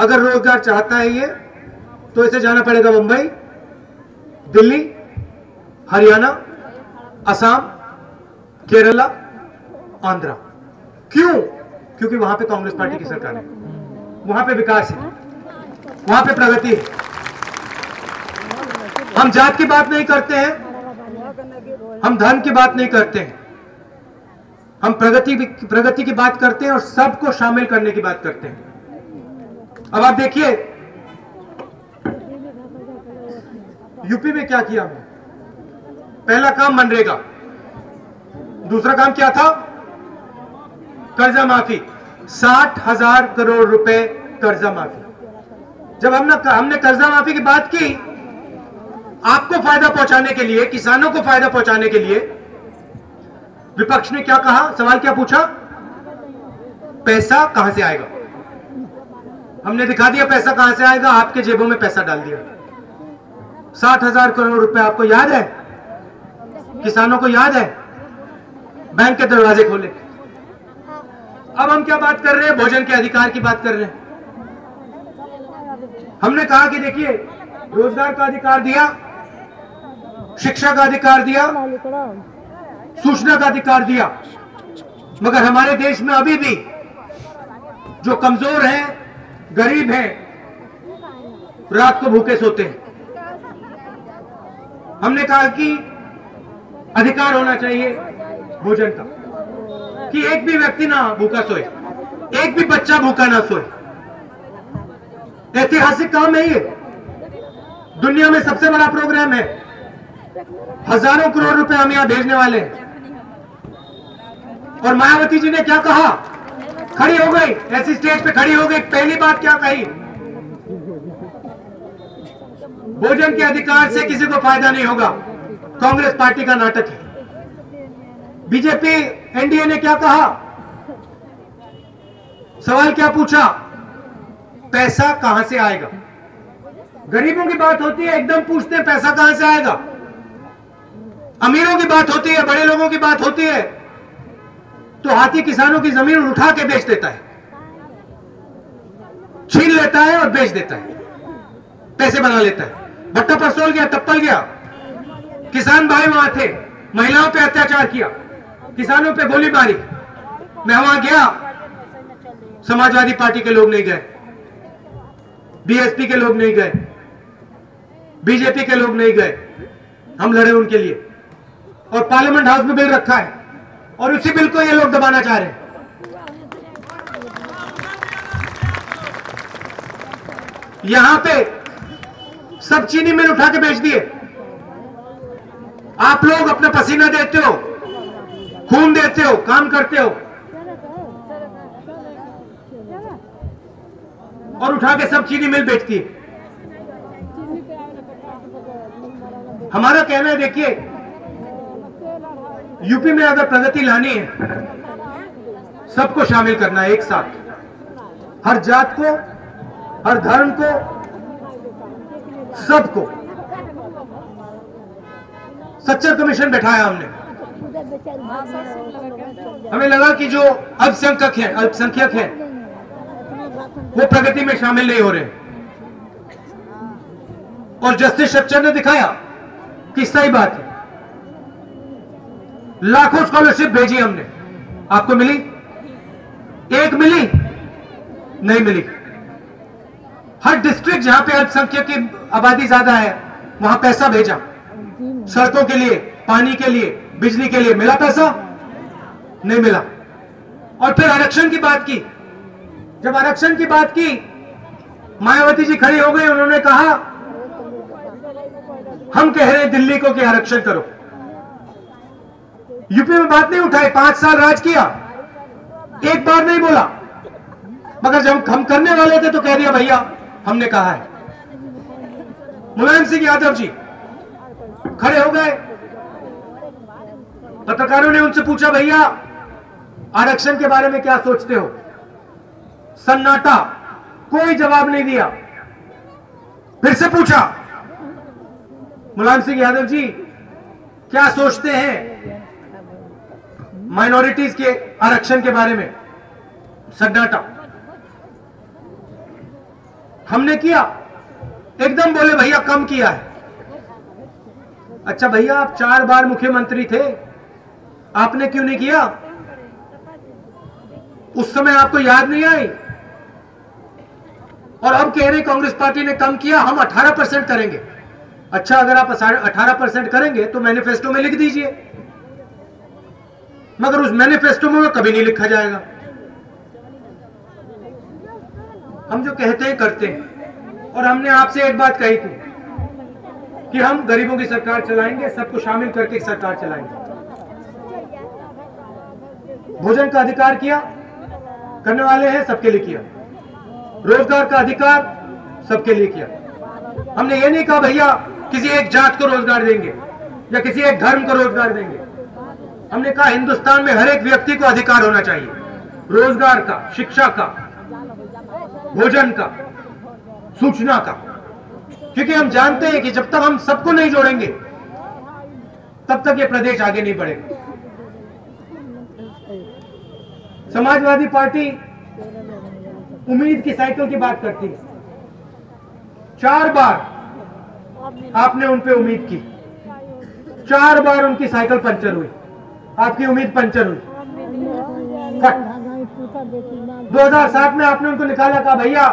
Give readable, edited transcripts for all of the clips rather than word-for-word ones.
अगर रोजगार चाहता है ये तो इसे जाना पड़ेगा मुंबई, दिल्ली, हरियाणा, असम, केरला, आंध्रा। क्यों? क्योंकि वहां पे कांग्रेस पार्टी की सरकार है, वहां पे विकास है, वहां पे प्रगति है। हम जात की बात नहीं करते हैं, हम धर्म की बात नहीं करते हैं, हम प्रगति की बात करते हैं और सबको शामिल करने की बात करते हैं। अब आप देखिए यूपी में क्या किया हमने। पहला काम मनरेगा, दूसरा काम क्या था? कर्जा माफी, 60,000 करोड़ रुपए कर्जा माफी। जब हमने कर्जा माफी की बात की, आपको फायदा पहुंचाने के लिए, किसानों को फायदा पहुंचाने के लिए, विपक्ष ने क्या कहा? सवाल क्या पूछा? पैसा कहां से आएगा? हमने दिखा दिया पैसा कहां से आएगा, आपके जेबों में पैसा डाल दिया। 60,000 करोड़ रुपए आपको याद है? किसानों को याद है? बैंक के दरवाजे खोले। अब हम क्या बात कर रहे हैं? भोजन के अधिकार की बात कर रहे हैं। हमने कहा कि देखिए, रोजगार का अधिकार दिया, शिक्षा का अधिकार दिया, सूचना का अधिकार दिया, मगर हमारे देश में अभी भी जो कमजोर हैं, गरीब हैं, रात को भूखे सोते हैं। हमने कहा कि अधिकार होना चाहिए भोजन का, कि एक भी व्यक्ति ना भूखा सोए, एक भी बच्चा भूखा ना सोए। ऐतिहासिक काम है ये, दुनिया में सबसे बड़ा प्रोग्राम है। हजारों करोड़ रुपए हम यहां भेजने वाले हैं। और मायावती जी ने क्या कहा? खड़ी हो गई, ऐसी स्टेज पे खड़ी हो गई, पहली बात क्या कही? भोजन के अधिकार से किसी को फायदा नहीं होगा, कांग्रेस पार्टी का नाटक है। बीजेपी एनडीए ने क्या कहा? सवाल क्या पूछा? पैसा कहां से आएगा? गरीबों की बात होती है, एकदम पूछते हैं पैसा कहां से आएगा। अमीरों की बात होती है, बड़े लोगों की बात होती है, तो हाथी किसानों की जमीन उठा के बेच देता है, छीन लेता है और बेच देता है, पैसे बना लेता है। भट्टा परसोल गया, टप्पल गया, किसान भाई वहां थे, महिलाओं पे अत्याचार किया, किसानों पे गोलीबारी। मैं वहां गया, समाजवादी पार्टी के लोग नहीं गए, बीएसपी के लोग नहीं गए, बीजेपी के लोग नहीं गए। हम लड़े उनके लिए, और पार्लियामेंट हाउस में बिल रखा है, और उसी बिल को ये लोग दबाना चाह रहे हैं। यहां पे सब चीनी मिल उठा के बेच दिए। आप लोग अपना पसीना देते हो, खून देते हो, काम करते हो, और उठा के सब चीनी मिल बेचती है। हमारा कहना है, देखिए, यूपी में अगर प्रगति लानी है, सबको शामिल करना है एक साथ, हर जात को, हर धर्म को, सबको। सच्चर कमीशन बैठाया हमने। हमें लगा कि जो अल्पसंख्यक हैं वो प्रगति में शामिल नहीं हो रहे, और जस्टिस सच्चर ने दिखाया कि सही बात है। लाखों स्कॉलरशिप भेजी हमने, आपको मिली? एक मिली? नहीं मिली। हर डिस्ट्रिक्ट जहां पे अल्पसंख्यक की आबादी ज्यादा है, वहां पैसा भेजा, सड़कों के लिए, पानी के लिए, बिजली के लिए। मिला पैसा? नहीं मिला। और फिर आरक्षण की बात की। जब आरक्षण की बात की, मायावती जी खड़ी हो गई, उन्होंने कहा हम कह रहे हैं दिल्ली को कि आरक्षण करो। यूपी में बात नहीं उठाई, 5 साल राज किया, एक बार नहीं बोला, मगर जब हम करने वाले थे तो कह दिया भैया हमने कहा है। मुलायम सिंह यादव जी खड़े हो गए, पत्रकारों ने उनसे पूछा भैया आरक्षण के बारे में क्या सोचते हो? सन्नाटा, कोई जवाब नहीं दिया। फिर से पूछा, मुलायम सिंह यादव जी क्या सोचते हैं माइनॉरिटीज के आरक्षण के बारे में? सन्नाटा। हमने किया? एकदम बोले भैया कम किया है। अच्छा भैया, आप 4 बार मुख्यमंत्री थे, आपने क्यों नहीं किया? उस समय आपको याद नहीं आई? और अब कह रहे कांग्रेस पार्टी ने कम किया, हम 18% करेंगे। अच्छा, अगर आप 18% करेंगे तो मैनिफेस्टो में लिख दीजिए, मगर उस मैनिफेस्टो में कभी नहीं लिखा जाएगा। हम जो कहते हैं करते हैं। और हमने आपसे एक बात कही थी कि हम गरीबों की सरकार चलाएंगे, सबको शामिल करके एक सरकार चलाएंगे। भोजन का अधिकार किया, करने वाले हैं, सबके लिए किया। रोजगार का अधिकार सबके लिए किया। हमने ये नहीं कहा भैया किसी एक जात को रोजगार देंगे या किसी एक धर्म को रोजगार देंगे। हमने कहा हिंदुस्तान में हर एक व्यक्ति को अधिकार होना चाहिए, रोजगार का, शिक्षा का, भोजन का, सूचना का। क्योंकि हम जानते हैं कि जब तक हम सबको नहीं जोड़ेंगे तब तक ये प्रदेश आगे नहीं बढ़ेगा। समाजवादी पार्टी उम्मीद की साइकिल की बात करती है। 4 बार आपने उन पे उम्मीद की, 4 बार उनकी साइकिल पंचर हुई, आपकी उम्मीद पंचर हुई। 2007 में आपने उनको निकाला, कहा भैया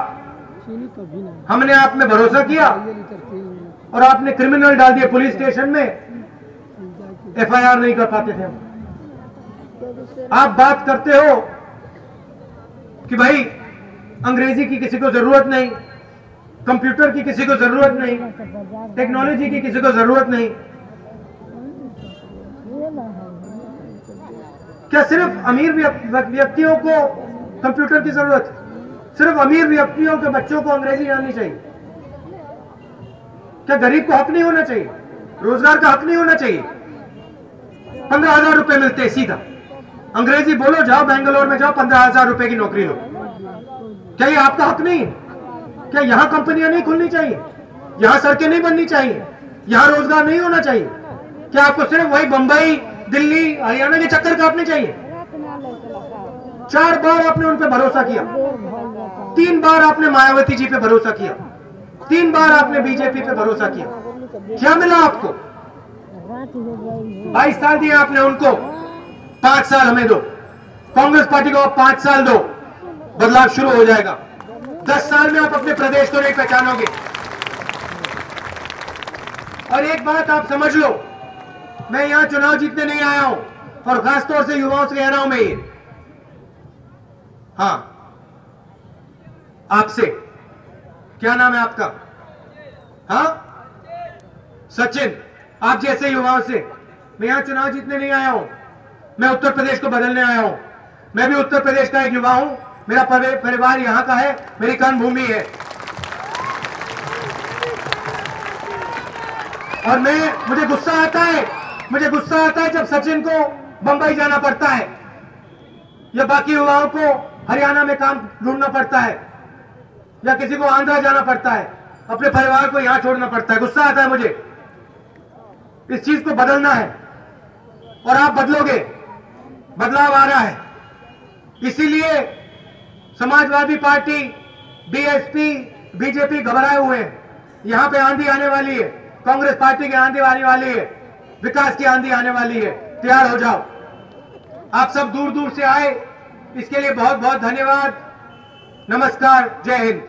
हमने आप में भरोसा किया, और आपने क्रिमिनल डाल दिए पुलिस स्टेशन में, FIR नहीं कर पाते थे हम। आप बात करते हो कि भाई अंग्रेजी की किसी को जरूरत नहीं, कंप्यूटर की किसी को जरूरत नहीं, टेक्नोलॉजी की किसी को जरूरत नहीं। क्या सिर्फ अमीर व्यक्तियों को कंप्यूटर की जरूरत है? सिर्फ अमीर व्यक्तियों के बच्चों को अंग्रेजी आनी चाहिए? क्या गरीब को हक नहीं होना चाहिए? रोजगार का हक नहीं होना चाहिए? 15,000 रुपए मिलते हैं सीधा, अंग्रेजी बोलो, जाओ बेंगलोर में जाओ, 15,000 रुपए की नौकरी लो। क्या ये आपका हक नहीं है? क्या यहां कंपनियां नहीं खुलनी चाहिए? यहां सड़कें नहीं बननी चाहिए? यहां रोजगार नहीं होना चाहिए? क्या आपको सिर्फ वही बंबई, दिल्ली, हरियाणा के चक्कर काटने चाहिए? 4 बार आपने उन पे भरोसा किया, 3 बार आपने मायावती जी पे भरोसा किया, 3 बार आपने बीजेपी पे भरोसा किया। क्या मिला आपको? 22 साल दिए आपने उनको, 5 साल हमें दो। कांग्रेस पार्टी को 5 साल दो, बदलाव शुरू हो जाएगा। 10 साल में आप अपने प्रदेश को नहीं पहचानोगे। और एक बात आप समझ लो, मैं यहां चुनाव जीतने नहीं आया हूं, और खासतौर से युवाओं से कह रहा हूं मैं ये, हाँ, आपसे, क्या नाम है आपका? हाँ, सचिन। आप जैसे युवाओं से मैं यहां चुनाव जीतने नहीं आया हूं, मैं उत्तर प्रदेश को बदलने आया हूं। मैं भी उत्तर प्रदेश का एक युवा हूं, मेरा परिवार यहां का है, मेरी कर्मभूमि है। और मुझे गुस्सा आता है जब सचिन को बंबई जाना पड़ता है, या बाकी युवाओं को हरियाणा में काम ढूंढना पड़ता है, या किसी को आंध्रा जाना पड़ता है, अपने परिवार को यहां छोड़ना पड़ता है। गुस्सा आता है मुझे। इस चीज को बदलना है, और आप बदलोगे, बदलाव आ रहा है। इसीलिए समाजवादी पार्टी, BSP, बीजेपी घबराए हुए हैं। यहां पे आंधी आने वाली है, कांग्रेस पार्टी की आंधी आने वाली है, विकास की आंधी आने वाली है। तैयार हो जाओ। आप सब दूर दूर से आए, इसके लिए बहुत बहुत धन्यवाद। नमस्कार, जय हिंद।